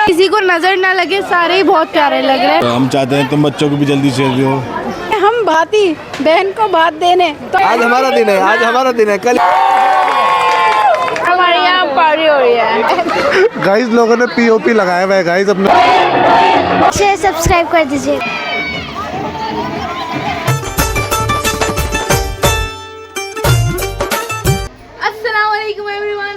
किसी को नजर ना लगे, सारे ही बहुत प्यारे लग रहे हैं। हम चाहते हैं तुम बच्चों को भी जल्दी से दो। हम भाती बहन को भात देने तो आज हमारा दिन है, आज हमारा दिन है। कल हमारे यहाँ पार्टी हो रही है। गाइस लोगों ने पीओपी लगाया हुआ है गाइस अपने। शेयर सब्सक्राइब कर दीजिए।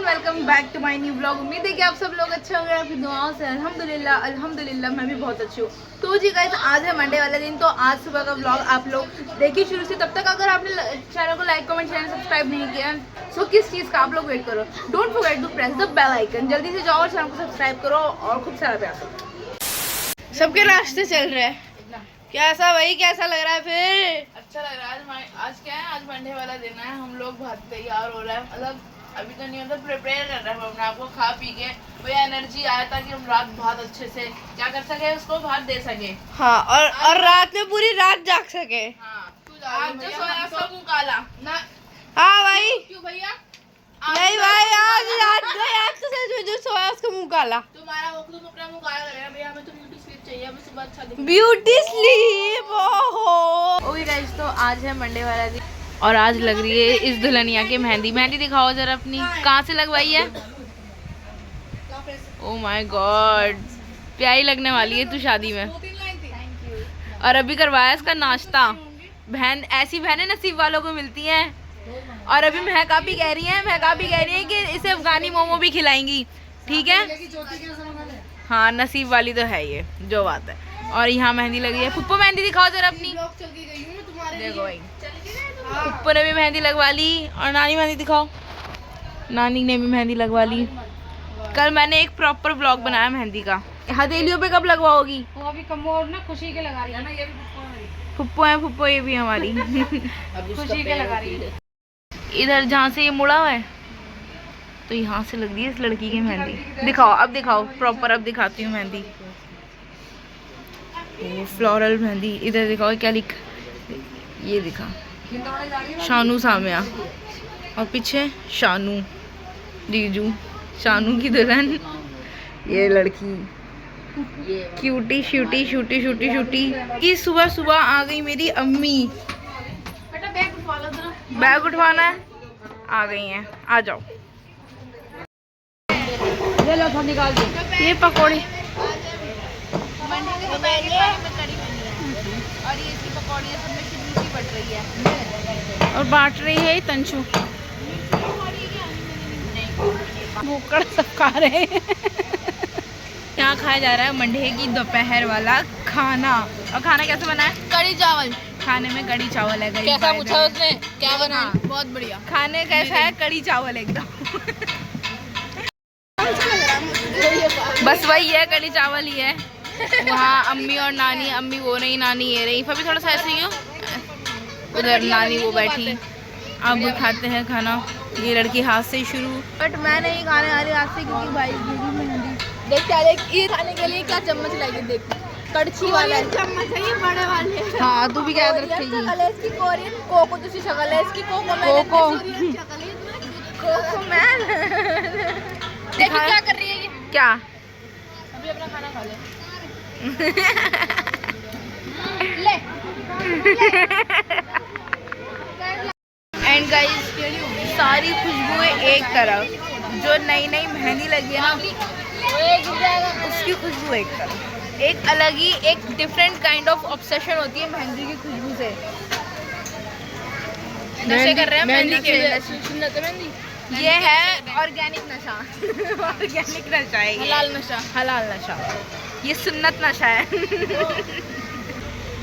Welcome back to my new blog. उम्मीद है कि आप सब लोग अच्छे होंगे, आपकी दुआओं से। अल्हम्दुलिल्लाह मैं भी बहुत अच्छी हूँ। तो जी गाइस, आज है मंडे वाला दिन, तो आज सुबह का ब्लॉग आप लोग देखिए शुरू से तब तक। अगर आपने चैनल को लाइक कमेंट चैनल सब्सक्राइब नहीं किया सो किस चीज़ का आप लोग वेट करो। Don't forget to press the bell icon. जल्दी से जाओ और चैनल को सब्सक्राइब करो और खूब सारा प्यार करो। सबके रास्ते चल रहे हैं। कैसा भाई, कैसा लग रहा है? फिर अच्छा लग रहा है। आज क्या है, आज मंडे वाला दिन है। हम लोग भात तैयार हो रहा है, मतलब अभी तो नहीं, मतलब प्रिपेयर कर रहे हैं हम अपने आपको खा पी के। कोई एनर्जी आया ताकि हम रात बहुत अच्छे से क्या कर सके, उसको भात दे सके। हाँ, और रात में पूरी रात जाग सके। हाँ, आज जो सोया उसका मुंह काला ना। हाँ भाई, क्यों भैया? नहीं भाई, आज तो सच में जो सोया उसका मुंह काला। तुम्हारा वो तुम अपना मुंह काला करेगा भैया। हमें तो ब्यूटी स्लीप चाहिए, हमें सुबह अच्छा दिखे। Beauty sleep. ओके गाइस, तो आज है मंडे वाला दिन और आज लग रही है इस दुल्हनिया की मेहंदी। मेहंदी दिखाओ जरा अपनी, कहाँ से लगवाई है? ओह माय गॉड, प्यारी लगने वाली है तू शादी में। और अभी करवाया इसका नाश्ता। बहन, ऐसी बहनें नसीब वालों को मिलती हैं। और अभी महका भी कह रही है कि इसे अफगानी मोमो भी खिलाएंगी, ठीक है? हाँ, नसीब वाली तो है ये, जो बात है। और यहाँ मेहंदी लगी है। पुप्पो मेहंदी दिखाओ जरा अपनी। देखो भाई, पुप्पो ने भी मेहंदी लगवा ली। और नानी मेहंदी दिखाओ। नानी ने भी मेहंदी लगवा ली। कल मैंने एक प्रॉपर ब्लॉग बनाया मेहंदी का। हथेलियों पे कब लगवाओगी? वो अभी कमोड ना खुशी के लगा रही है ना। ये भी फुप्पो है, फुप्पो ये भी हमारी खुशी के लगा रही है। इधर जहाँ से ये मुड़ा हुआ है, तो यहाँ से लग रही है इस लड़की की मेहंदी। दिखाओ, अब दिखाओ प्रॉपर। अब दिखाती हूँ मेहंदी। फ्लोरल मेहंदी। इधर दिखाओ क्या लिख, ये दिखा शानू सामिया, और पीछे शानू जीजू, शानू की दुल्हन, ये लड़की क्यूटी शूटी शूटी शूटी शूटी की। सुबह सुबह आ गई मेरी अम्मी। बेटा बैग उठवा लो जरा। बैग उठवाना है, आ गई हैं। आ जाओ, ले लो, निकाल दो। ये पकौड़े और ये इसकी पकौड़ियाँ सब में शिमली बट रही है और बांट रही है तंशु। भूकड़ सब खा रहे हैं। यहाँ खाया जा रहा है मंडे की दोपहर वाला खाना। और खाना कैसे बना है? कड़ी चावल। खाने में कड़ी चावल है। कैसा पूछा उसने? क्या बना? बहुत बढ़िया। खाने कैसा है? कड़ी चावल एकदम। बस वही है, कड़ी चावल ही है। वहाँ अम्मी और नानी, अम्मी वो रही, नानी ये रही। फिर भी थोड़ा सा ऐसे ही हो, उधर नानी वो बैठी। अब खाते हैं खाना। ये लड़की हाथ से ही शुरू, बट मैं नहीं खाने वाली हाथ से, क्योंकि भाई मेहंदी। देख क्या, देख ये खाने के लिए क्या चम्मच लाएगी। देख कड़छी वाला चम्मच है, ये बड़े वाले। हाँ, तू भी क्या रखेगी? इसकी कोरियन कोको जैसी शक्ल है इसकी। Coco man. देख क्या कर रही है ये। क्या? अभी अपना खाना खा ले। एंड गाइस, सारी खुशबुएं एक तरफ, जो नई नई मेहंदी लगी है ना, उसकी खुशबू एक तरफ। एक अलग ही, एक डिफरेंट काइंड ऑफ ऑब्सेशन होती है मेहंदी की खुशबू से। नशे कर रहे हैं मेहंदी के। ये है ऑर्गेनिक नशा। ऑर्गेनिक नशा है ये। हलाल नशा। हलाल नशा, ये सुन्नत नशा है।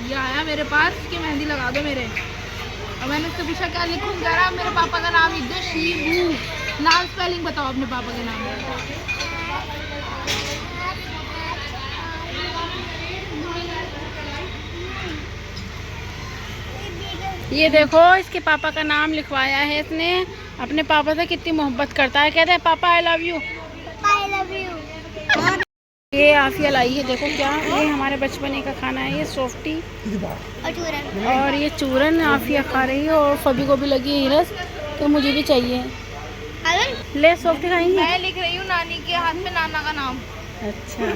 ये आया मेरे पास कि मेहंदी लगा दो मेरे। और मैंने उससे पूछा क्या लिखूं? कह रहा मेरे पापा का नाम लिख दो, शिबू। नाम स्पेलिंग बताओ अपने पापा के नाम में। ये देखो, इसके पापा का नाम लिखवाया है इसने। अपने पापा से कितनी मोहब्बत करता है। कहता है पापा I love you. I love you. ये आफिया लाई है, देखो क्या, ये हमारे बचपने का खाना है। ये सोफ्टी और ये चूरन आफिया खा रही है। और फबी को भी लगी है हिरस, तो मुझे भी चाहिए। ले सोफ्टी खाएंगे। मैं लिख रही हूँ नानी के हाथ में नाना का नाम। अच्छा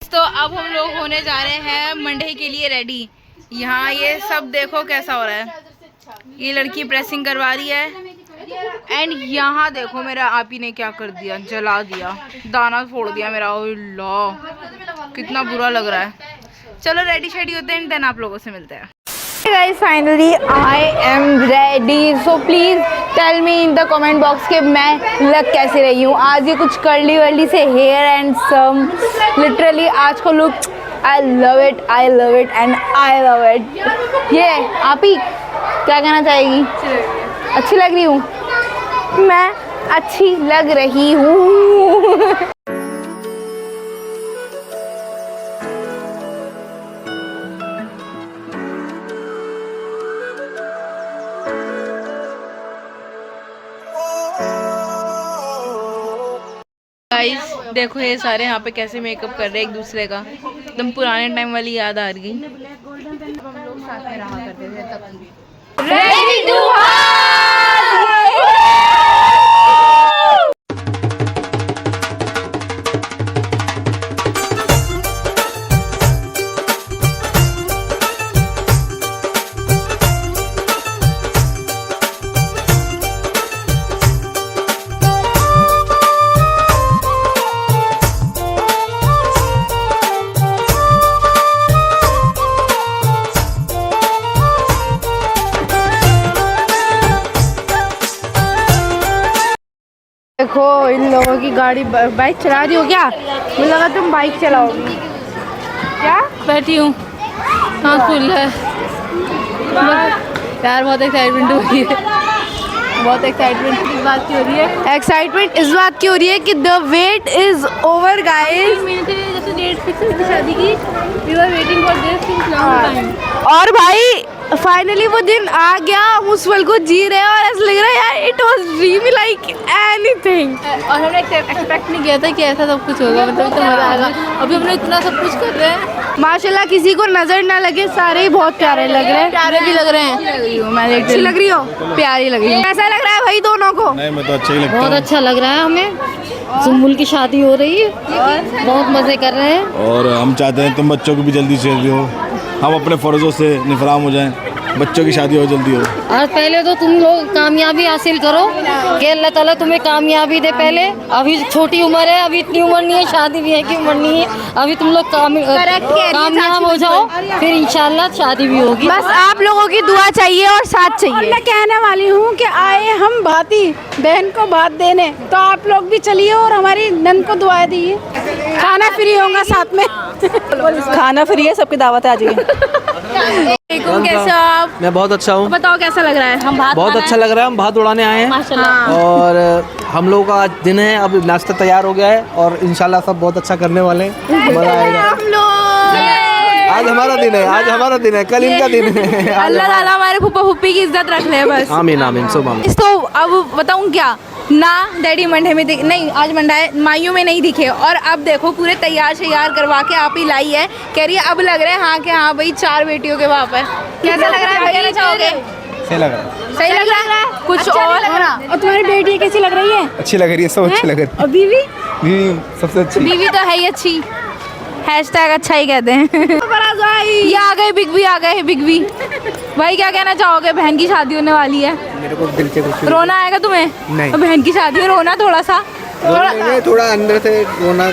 तो अब हम लोग होने जा रहे हैं मंडे के लिए रेडी। यहाँ ये सब देखो कैसा हो रहा है। ये लड़की प्रेसिंग करवा रही है एंड यहाँ देखो मेरा आपी ने क्या कर दिया, जला दिया, दाना फोड़ दिया मेरा। ओ ला कितना बुरा लग रहा है। चलो रेडी शेडी होते हैं, देन आप लोगों से मिलते हैं। Guys, finally I am ready. So please tell me in the comment box कि मैं लग कैसे रही हूँ आज। ये कुछ कर्ली वर्ली से हेयर एंड सम लिटरली आज को look I love it and I love it। ये आपी क्या कहना चाहेगी? अच्छी लग रही हूँ मैं, अच्छी लग रही हूँ। गाइस देखो ये सारे यहाँ पे कैसे मेकअप कर रहे हैं एक दूसरे का, एकदम पुराने टाइम वाली याद आ रही। हम लोग साथ में रहा करते थे तब। रेडी टू देखो इन लोगों की गाड़ी बाइक चला रही हो क्या? मुझे लगा तुम बाइक चलाओगी क्या? बैठी हूँ, हाँ फुल है यार, बहुत एक्साइटमेंट हो रही है। बहुत एक्साइटमेंट इस बात की हो रही है, एक्साइटमेंट इस बात की हो रही है कि the wait is over guys. जैसे डेट फिक्स हुई थी शादी की, we were waiting for this since long time. और भाई फाइनली वो दिन आ गया, हम उस पल को जी रहे हैं और ऐसा लग रहा है यार it was dream like anything. और हमने एक्सपेक्ट नहीं किया था कि ऐसा सब कुछ होगा, मतलब इतना मजा आएगा। अभी हम लोग इतना सब कुछ कर रहे हैं, माशाल्लाह किसी को नजर ना लगे, सारे ही बहुत प्यारे लग रहे हैं। प्यारे भी लग रहे हैं। मैं अच्छी लग रही हो, प्यारी लग रही है। कैसा लग रहा है भाई दोनों को? नहीं मैं तो अच्छा ही लगता बहुत हूँ। अच्छा लग रहा है हमें। सुम्बुल की शादी हो रही है, बहुत मजे कर रहे हैं। और हम चाहते हैं तुम बच्चों को भी जल्दी से हो, हम अपने फ़र्ज़ों से निफराम हो जाएं, बच्चों की शादी हो जल्दी हो। और पहले तो तुम लोग कामयाबी हासिल करो कि अल्लाह ताला तुम्हें कामयाबी दे। पहले अभी छोटी उम्र है, अभी इतनी उम्र नहीं है, शादी भी है की उम्र नहीं है। अभी तुम लोग कामयाब हो जाओ, फिर इंशाल्लाह शादी भी होगी। बस आप लोगों की दुआ चाहिए और साथ चाहिए। मैं कहने वाली हूँ कि आए हम भाती बहन को भात देने, तो आप लोग भी चलिए और हमारी नंद को दुआएं दिए। खाना फ्री होगा साथ में, खाना फ्री है, सबकी दावत है, आ जाइए। कैसे हो आप? मैं बहुत अच्छा हूँ। बताओ कैसा लग रहा है? हम भात बहुत अच्छा लग रहा है, हम भात उड़ाने आए हैं माशाल्लाह। और हम लोगों का आज दिन है, अब नाश्ता तैयार हो गया है और इंशाल्लाह सब बहुत अच्छा करने वाले हैं, मजा आएगा। हम लोग आज हमारा दिन है, आज हमारा दिन है, कल इनका दिन है। अल्लाह ताला हमारे फूफा फूफी की इज्जत रख ले बस। आमीन आमीन सब आमीन। इस तो अब बताऊं क्या ना, डैडी मंडे में नहीं, आज मंडा है, माइयों में नहीं दिखे। और अब देखो पूरे तैयार शैयार करवा के आप ही लाई है, कह रही है अब लग रहा है हाँ कि हाँ भाई 4 बेटियों के बाप है। कैसा लग रहा है? कहना चाहोगे? सही लग रहा है, सही लग रहा है? कुछ अच्छा और लग रहा। और तुम्हारी बेटी कैसी लग रही है? अच्छी लग रही है, सब अच्छी लग रही और बीवी? है, सबसे अच्छी। बीवी तो है ही अच्छी, हैशटैग अच्छा ही कहते हैं। ये आ गए बिग बी, आ गए बिग बी। भाई क्या कहना चाहोगे? बहन की शादी होने वाली है, मेरे को दिल से कुछ रोना आएगा तुम्हें? नहीं। बहन की शादी में रोना थोड़ा सा, थोड़ा अंदर से रोना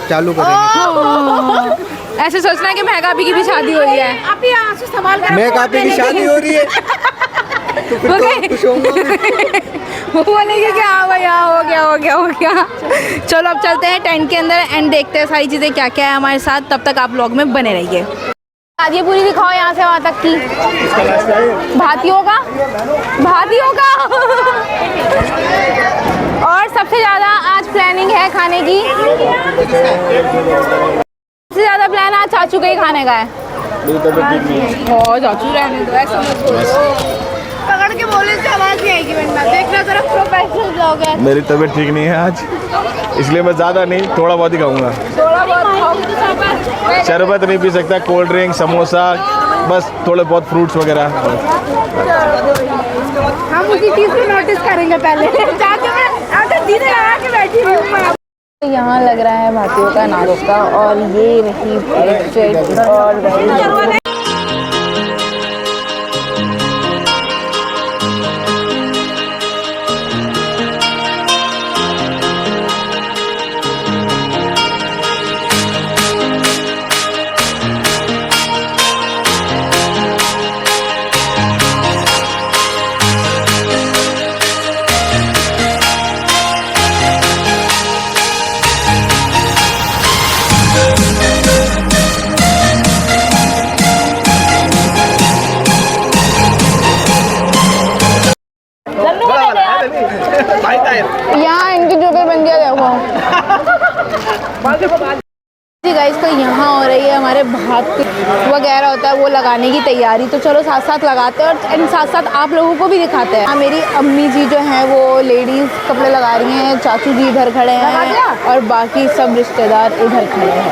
चालू करेंगे। ऐसे सोचना है कि महका भी की भी शादी हो रही है। आप ही आंसू संभाल कर। मैं कापी की शादी हो रही है तो फिर तो खुश होऊंगा। वो बोलेंगे कि हाँ भाई हाँ हो गया हो गया हो गया। चलो अब चलते हैं टेंट के अंदर एंड देखते हैं सारी चीज़ें क्या क्या है हमारे साथ। तब तक आप व्लॉग में बने रहिए। ये पूरी दिखाओ यहाँ से वहाँ तक की। भातियों का भातियों का और सबसे ज़्यादा आज प्लानिंग है खाने की, सबसे ज़्यादा प्लान आज चाचू का ही खाने का है। चाचू रहने दो, ऐसा मत बोलो। पकड़ के बोले से आवाज़ नहीं आएगी वरना देखना जरा प्रोफेशनल ब्लॉग है। मेरी तबीयत ठीक नहीं है आज, इसलिए मैं ज़्यादा नहीं, थोड़ा बहुत ही खाऊंगा। थोड़ा बहुत खाओगे? शरबत नहीं पी सकता, कोल्ड ड्रिंक, समोसा, बस थोड़े बहुत फ्रूट्स वगैरह। हम उसी चीज को नोटिस करेंगे पहले जाके मैं दीदी लगा के बैठी हूँ। यहाँ लग रहा है भारतीयों का नाश्ता और ये रही ब्रेड और यहाँ इनकी जुगलबंदियाँ देखो जी गाइस। तो यहाँ हो रही है हमारे भात वगैरह होता है वो लगाने की तैयारी, तो चलो साथ साथ लगाते हैं और साथ साथ आप लोगों को भी दिखाते हैं। मेरी अम्मी जी जो हैं वो लेडीज़ कपड़े लगा रही हैं, चाचू जी इधर खड़े हैं और बाकी सब रिश्तेदार इधर खड़े हैं।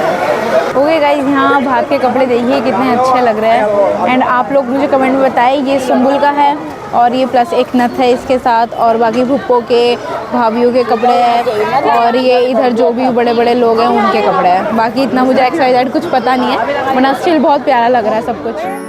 ओके गाइस, यहाँ भात के कपड़े देखिए कितने अच्छे लग रहे हैं। एंड आप लोग मुझे कमेंट में बताएं, ये सुंबुल का है और ये प्लस एक नथ है इसके साथ, और बाकी भुप्पो के भाभीियों के कपड़े हैं और ये इधर जो भी बड़े बड़े लोग हैं उनके कपड़े हैं। बाकी इतना मुझे एक्सरसाइज कुछ पता नहीं है, वरना स्टिल बहुत प्यारा लग रहा है सब कुछ।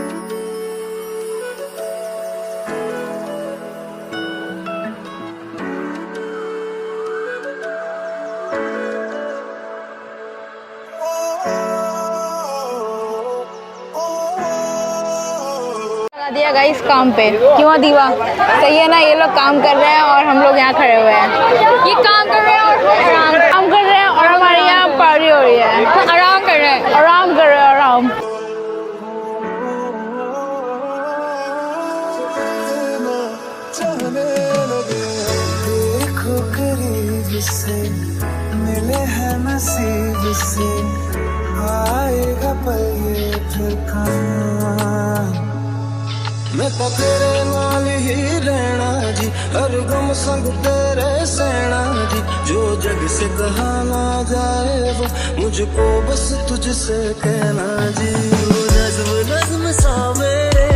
दिया गाइस काम पे, क्यों दीवा सही है ना। ये लोग काम कर रहे हैं और हम लोग यहाँ खड़े हुए हैं। ये काम कर रहे हैं और काम कर रहे हैं और हमारे यहाँ पार्टी हो रही है, आराम कर रहे हैं, आराम कर रहे हैं, आराम। मिले हैं नसीब से, आएगा पल ये फिर कहाँ। मैं तो तेरे नाल ही रहना जी, हर गम संग तेरे सहना जी। जो जग से कहा ना जाए वो मुझको बस तुझसे कहना जी। वो नज़्म नज़्म सा मेरे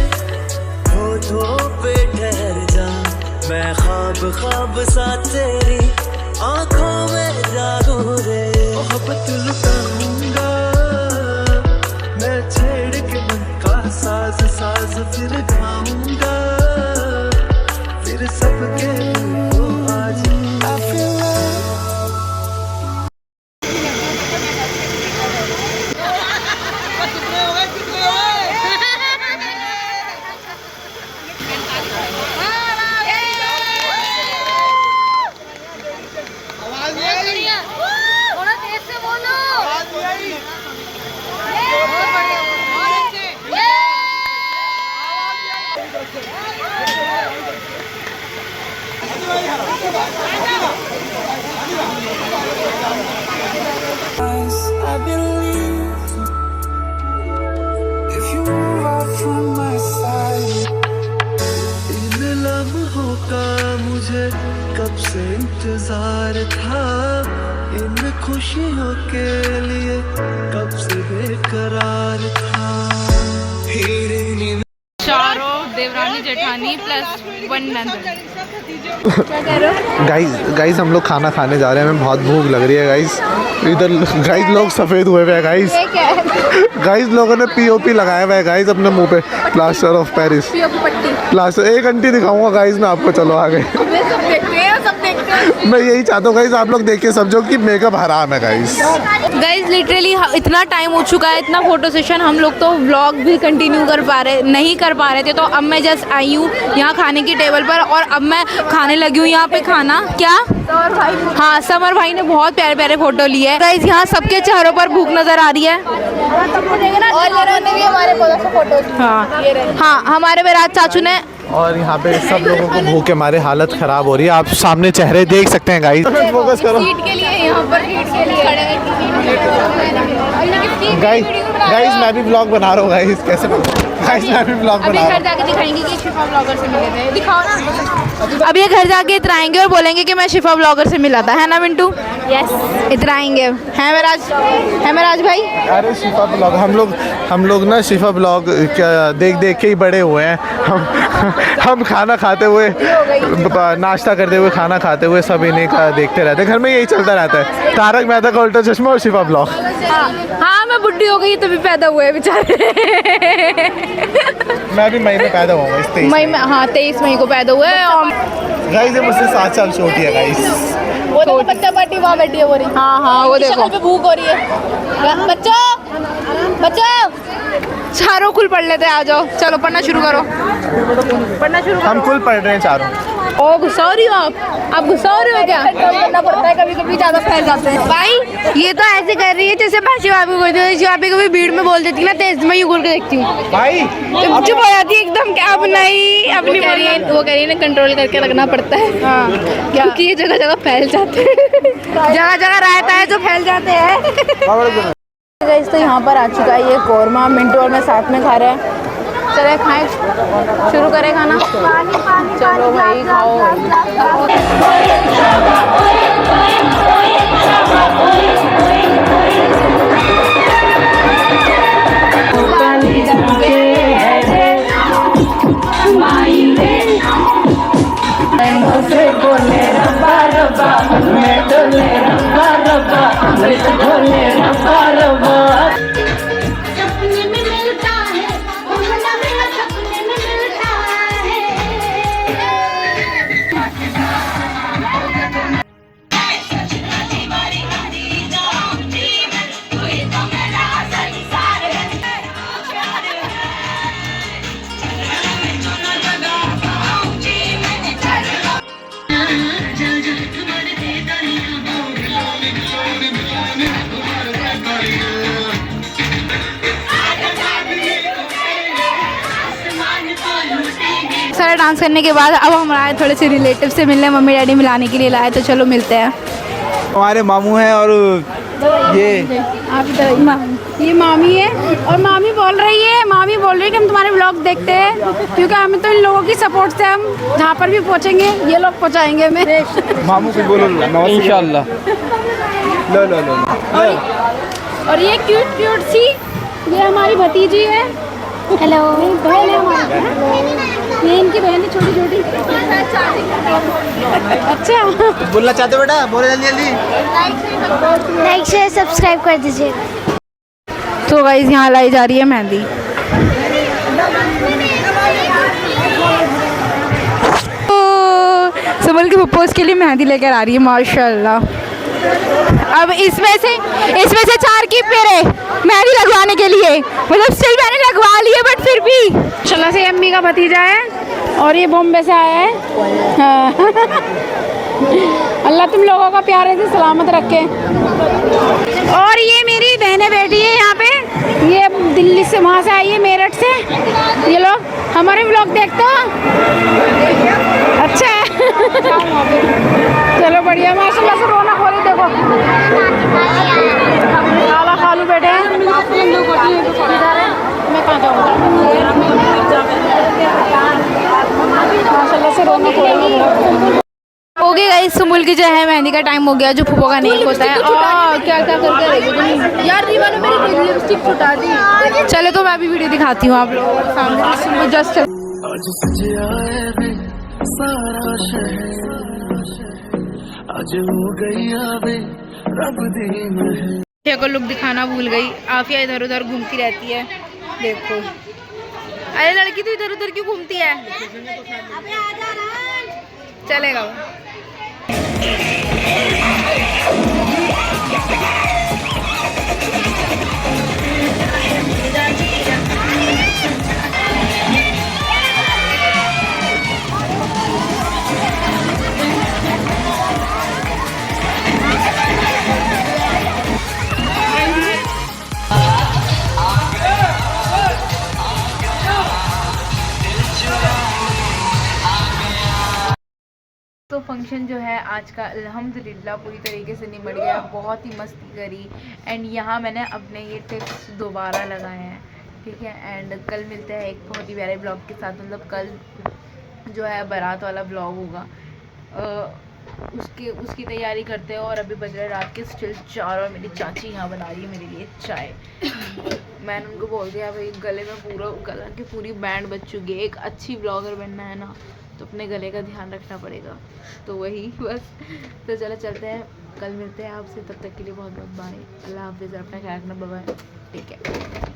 होठों पे ठहर जा, मैं ख्वाब ख्वाब सा तेरी आँखों में जागू रे। मोहब्बत लुटाऊंगा मैं छेड़ के मन का साज साज, फिर गाऊंगा फिर सबके को आज। I believe if you move out from my side। इन लम्हों का मुझे कब से इंतजार था, इन खुशियों के लिए कब से बेकरार था। चारों देवरानी जेठानी प्लस वन नंदन। गाइस हम लोग खाना खाने जा रहे हैं, हमें बहुत भूख लग रही है गाइस। इधर गाइस लोग सफ़ेद हुए हुए हैं गाइस। गाइस लोगों ने पीओपी लगाया हुआ है गाइस अपने मुंह पे, प्लास्टर ऑफ पेरिस प्लास्टर। एक आंटी दिखाऊंगा गाइस मैं आपको, चलो आगे। मैं यही चाहता हूँ गाइस आप लोग देखिए समझो कि मेकअप हराम है गाइस। गाइस लिटरली इतना टाइम हो चुका है, इतना फोटो सेशन, हम लोग तो व्लॉग भी कंटिन्यू नहीं कर पा रहे थे। तो अब मैं जस्ट आई हूँ यहाँ खाने की टेबल पर और अब मैं खाने लगी हूँ यहाँ पे खाना। क्या हाँ, समर भाई ने बहुत प्यारे प्यारे फोटो लिए हैं गाइस। यहाँ सबके चेहरों पर भूख नजर आ रही है और इन्होंने भी हमारे फोटो। हाँ हमारे विराज चाचू ने। और यहाँ पे सब लोगों को भूख के मारे हालत ख़राब हो रही है, आप सामने चेहरे देख सकते हैं गाइस। फोकस करो सीट के लिए, यहाँ पर सीट के लिए खड़े हैं गाइस। मैं भी ब्लॉग बना रहा हूँ गाइस, कैसे गाइस मैं भी ब्लॉग बना रहा हूँ। घर जाके दिखाएंगे कि शिफा ब्लॉगर से मिले थे, दिखाओ ना। अब ये घर जाके इतराएंगे और बोलेंगे कि मैं शिफा ब्लॉगर से मिला था, है ना मिंटू। यस इधर आएंगे। है मेराज भाई। अरे शिफा ब्लॉग हम लोग ना शिफा ब्लॉग क्या देख देख के ही बड़े हुए हैं। हम खाना खाते हुए, नाश्ता करते हुए, खाना खाते हुए सब इन्हीं का देखते रहते हैं। घर में यही चलता रहता है, तारक मेहता का उल्टा चश्मा और शिफा ब्लॉग। हाँ मैं बुढ़ी हो गई तभी पैदा हुए बेचारे। मैं भी मई में पैदा हुआ इस 23 मई में। हाँ 23 मई को पैदा हुए। गाइस ये मुझसे 7 साल छोटी है गाइस। वो देखो बच्चा पार्टी वहाँ बैठी है, हो रही। हाँ वो देखो पे भूख हो रही है। बच्चों चारों कुल पढ़ लेते हैं। आ जाओ चलो पढ़ना शुरू करो। हम कुल पढ़ रहे हैं चारों। ओ गुस्सा हो रही हो आप गुस्सा हो रहे हो क्या? करना पड़ता है, कभी कभी ज्यादा फैल जाते हैं। भाई ये तो ऐसे कर रही है जैसे मैं शिवाबी को शिवाबी कभी भीड़ में बोल देती ना तेज मैं यूं घूर के देखती हूँ भाई चुप हो जाती है एकदम। क्या अब नहीं अपनी वो कह रही है ना कंट्रोल करके लगना पड़ता है। हाँ क्योंकि ये जगह जगह फैल जाते हैं। जगह जगह रहता है जो फैल जाते हैं। गाइस तो यहाँ पर आ चुका है ये कौरमा। मिंटू और मैं साथ में खा रहे हैं। चले खाएं, शुरू करें खाना। चलो भाई खाओ सपने में मिलता है, सपने में मिलता है। सारा डांस करने के बाद अब हम आए थोड़े से रिलेटिव से मिलने। मम्मी डैडी मिलाने के लिए लाए तो चलो मिलते हैं। हमारे मामू हैं और ये ये मामी है और मामी बोल रही है कि हम तुम्हारे व्लॉग देखते हैं क्योंकि हमें तो इन लोगों की सपोर्ट से हम जहाँ पर भी पहुँचेंगे ये लोग पहुँचाएंगे हमें। मामू को बोलो इंशाल्लाह। लो लो लो और ये क्यूट सी ये हमारी भतीजी है। हेलो। बहन है हमारी। ये इनकी बहन है छोटी छोटी। अच्छा बोलना चाहते हो बेटा? बोलो जल्दी जल्दी। लाइक शेयर सब्सक्राइब कर दीजिए। तो गाइस यहाँ लाई जा रही है मेहंदी। सुमल के पप्पा उसके लिए मेहंदी लेकर आ रही है माशाल्लाह। अब इसमें से 4 की पेरे मेहंदी लगवाने के लिए मतलब स्टिल मैंने लगवा लिए बट फिर भी माशाल्लाह से अम्मी का भतीजा है और ये बॉम्बे से आया है। हाँ। अल्लाह तुम लोगों का प्यारे से सलामत रखे। और ये मेरी बहनें बैठी है यहाँ पे। ये दिल्ली से वहाँ से आई है मेरठ से। ये लोग हमारे व्लॉग देखते हो? अच्छा चलो बढ़िया माशाल्लाह से रौनक हो रही। देखो खाला खालू बैठे हैं। मैं कहाँ जाऊँगा? माशाल्लाह से रौनक हो रही है। ओके गाइस सुमुल की जो है मेहंदी का टाइम हो गया जो फूफो का नेल होता है। और क्या क्या करके रही तुम यार? रीवा ने मेरी लिपस्टिक छुटा दी। चलो तो मैं भी वीडियो दिखाती हूँ आप लोगों को सामने। जस्ट आज सजिया है सारा शहर, आज हो गई आवे रब दी महल। को लुक दिखाना भूल गई। आफिया इधर उधर घूमती रहती है। देखो अरे लड़की तो इधर उधर क्यों घूमती है? चलेगा वो। तो फंक्शन जो है आज का अल्हम्दुलिल्लाह पूरी तरीके से निमट गया। बहुत ही मस्ती करी एंड यहाँ मैंने अपने ये टिप्स दोबारा लगाए हैं, ठीक है। एंड कल मिलते हैं एक बहुत ही प्यारे ब्लॉग के साथ। मतलब कल जो है बारात वाला ब्लॉग होगा। उसकी तैयारी करते हैं। और अभी बज रहा है रात के स्टिल 4 और मेरी चाची यहाँ बना रही है मेरे लिए चाय। मैंने उनको बोल दिया भाई गले में गला की पूरी बैंड बज चुकी है, एक अच्छी ब्लॉगर बनना है ना तो अपने गले का ध्यान रखना पड़ेगा। तो वही बस, तो चलो चलते हैं, कल मिलते हैं आपसे, तब तक के लिए बहुत बहुत बाय, अल्लाह हाफिज़, अपना ख्याल रखना, बाय बाय, ठीक है।